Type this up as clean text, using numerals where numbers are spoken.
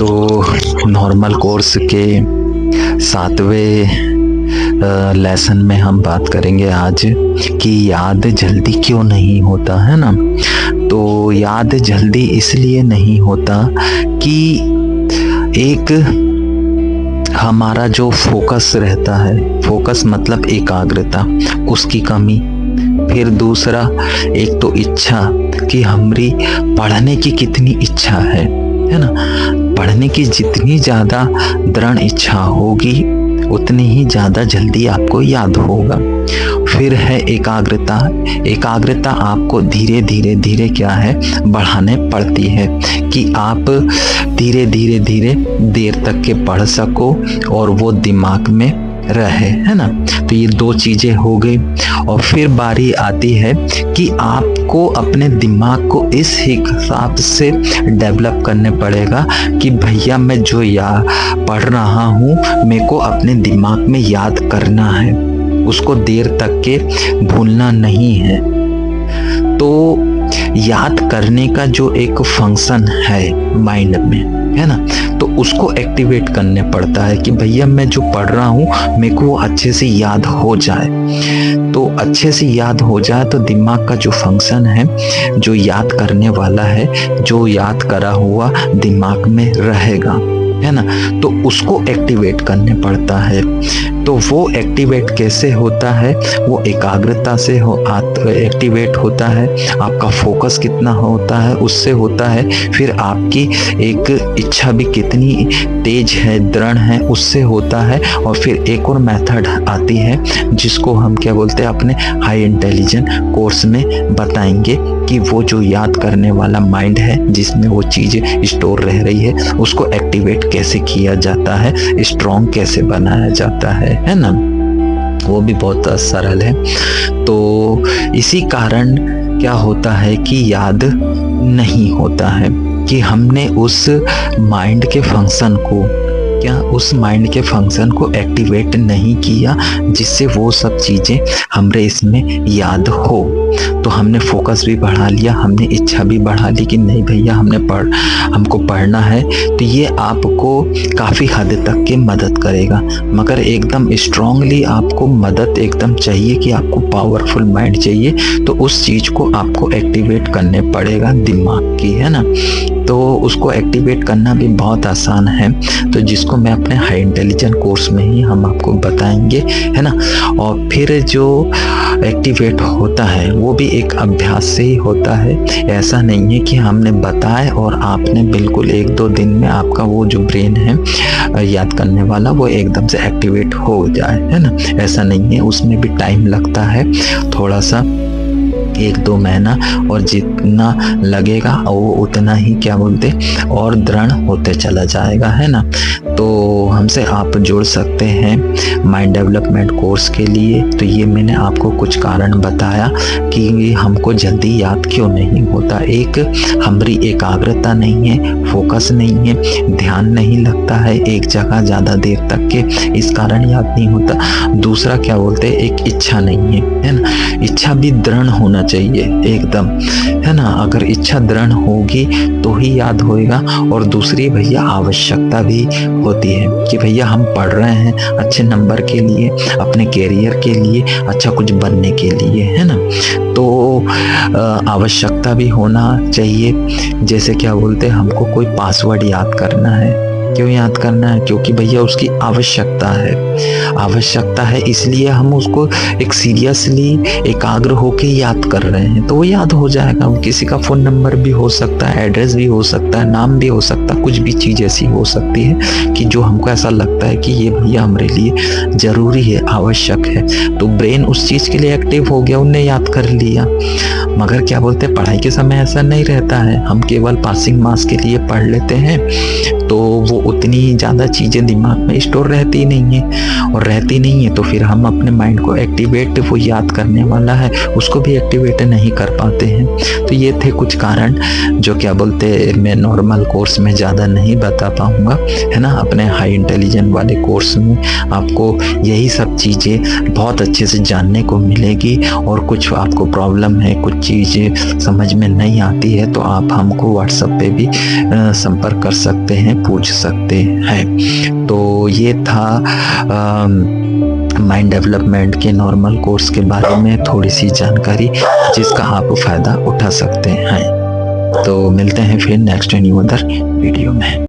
तो normal course के 7वें lesson में हम बात करेंगे आज कि याद जल्दी क्यों नहीं होता है ना। तो याद जल्दी इसलिए नहीं होता कि एक हमारा जो फोकस रहता है, फोकस मतलब एकाग्रता, उसकी कमी। फिर दूसरा एक तो इच्छा कि हमारी पढ़ने की कितनी इच्छा है ना। पढ़ने की जितनी ज़्यादा दृढ़ इच्छा होगी उतनी ही ज़्यादा जल्दी आपको याद होगा। फिर है एकाग्रता। एकाग्रता आपको धीरे धीरे क्या है बढ़ाने पड़ती है कि आप धीरे धीरे देर तक के पढ़ सको और वो दिमाग में रहे, है ना। तो ये 2 चीज़ें हो गई। और फिर बारी आती है कि आपको अपने दिमाग को इस हिसाब से डेवलप करने पड़ेगा कि भैया मैं जो पढ़ रहा हूँ मेरे को अपने दिमाग में याद करना है, उसको देर तक के भूलना नहीं है। तो याद करने का जो एक फंक्शन है माइंड में, है ना, तो उसको एक्टिवेट करने पड़ता है कि भैया मैं जो पढ़ रहा हूँ मेरे को अच्छे से याद हो जाए। तो अच्छे से याद हो जाए तो दिमाग का जो फंक्शन है, जो याद करने वाला है, जो याद करा हुआ दिमाग में रहेगा, है ना, तो उसको एक्टिवेट करने पड़ता है। तो वो एक्टिवेट कैसे होता है? वो एकाग्रता से एक्टिवेट होता है। आपका फोकस कितना होता है उससे होता है। फिर आपकी एक इच्छा भी कितनी तेज है, दृढ़ है, उससे होता है। और फिर एक और मेथड आती है जिसको हम क्या बोलते हैं अपने हाई इंटेलिजेंट कोर्स में बताएंगे कि वो जो याद करने वाला माइंड है जिसमें वो चीज़ें स्टोर रह रही है उसको एक्टिवेट कैसे किया जाता है, स्ट्रॉन्ग कैसे बनाया जाता है ना। वो भी बहुत सरल है। तो इसी कारण क्या होता है कि याद नहीं होता है कि हमने उस माइंड के फंक्शन को एक्टिवेट नहीं किया जिससे वो सब चीज़ें हमरे इसमें याद हो। तो हमने फोकस भी बढ़ा लिया, हमने इच्छा भी बढ़ा ली कि नहीं भैया हमको पढ़ना है। तो ये आपको काफ़ी हद तक के मदद करेगा, मगर एकदम स्ट्रांगली आपको मदद एकदम चाहिए कि आपको पावरफुल माइंड चाहिए। तो उस चीज़ को आपको एक्टिवेट करने पड़ेगा दिमाग की, है ना। तो उसको एक्टिवेट करना भी बहुत आसान है, तो जिसको मैं अपने हाई इंटेलिजेंट कोर्स में ही हम आपको बताएंगे, है ना। और फिर जो एक्टिवेट होता है वो भी एक अभ्यास से ही होता है। ऐसा नहीं है कि हमने बताए और आपने बिल्कुल 1-2 दिन में आपका वो जो ब्रेन है याद करने वाला वो एकदम से एक्टिवेट हो जाए, है ना। ऐसा नहीं है, उसमें भी टाइम लगता है थोड़ा सा, 1-2 महीना, और जितना लगेगा वो उतना ही क्या बोलते और दृढ़ होते चला जाएगा, है ना। तो हमसे आप जुड़ सकते हैं माइंड डेवलपमेंट कोर्स के लिए। तो ये मैंने आपको कुछ कारण बताया कि हमको जल्दी याद क्यों नहीं होता। एक हमारी एकाग्रता नहीं है, फोकस नहीं है, ध्यान नहीं लगता है एक जगह ज़्यादा देर तक के, इस कारण याद नहीं होता। दूसरा क्या बोलते एक इच्छा नहीं है ना। इच्छा भी दृढ़ होना चाहिए एकदम, है ना। अगर इच्छा दृढ़ होगी तो ही याद होएगा। और दूसरी भैया आवश्यकता भी होती है कि भैया हम पढ़ रहे हैं अच्छे नंबर के लिए, अपने कैरियर के लिए, अच्छा कुछ बनने के लिए, है ना। तो आवश्यकता भी होना चाहिए। जैसे क्या बोलते हैं हमको कोई पासवर्ड याद करना है, क्यों याद करना है? क्योंकि भैया उसकी आवश्यकता है, इसलिए हम उसको एक सीरियसली एकाग्र होके याद कर रहे हैं, तो वो याद हो जाएगा। किसी का फ़ोन नंबर भी हो सकता है, एड्रेस भी हो सकता है, नाम भी हो सकता है, कुछ भी चीज़ ऐसी हो सकती है कि जो हमको ऐसा लगता है कि ये भैया हमारे लिए ज़रूरी है, आवश्यक है। तो ब्रेन उस चीज़ के लिए एक्टिव हो गया, उनने याद कर लिया। मगर क्या बोलते हैं पढ़ाई के समय ऐसा नहीं रहता है, हम केवल पासिंग मार्क्स के लिए पढ़ लेते हैं, तो वो उतनी ज़्यादा चीज़ें दिमाग में स्टोर रहती नहीं है, और रहती नहीं है तो फिर हम अपने माइंड को एक्टिवेट, वो याद करने वाला है उसको भी एक्टिवेट नहीं कर पाते हैं। तो ये थे कुछ कारण जो क्या बोलते मैं नॉर्मल कोर्स में ज़्यादा नहीं बता पाऊँगा, है ना। अपने हाई इंटेलिजेंट वाले कोर्स में आपको यही सब चीज़ें बहुत अच्छे से जानने को मिलेगी। और कुछ आपको प्रॉब्लम है, कुछ चीज़ें समझ में नहीं आती है, तो आप हमको व्हाट्सएप पे भी संपर्क कर सकते हैं, पूछ सकते हैं। तो ये था माइंड डेवलपमेंट के नॉर्मल कोर्स के बारे में थोड़ी सी जानकारी जिसका आप फ़ायदा उठा सकते हैं। तो मिलते हैं फिर नेक्स्ट न्यू अदर वीडियो में।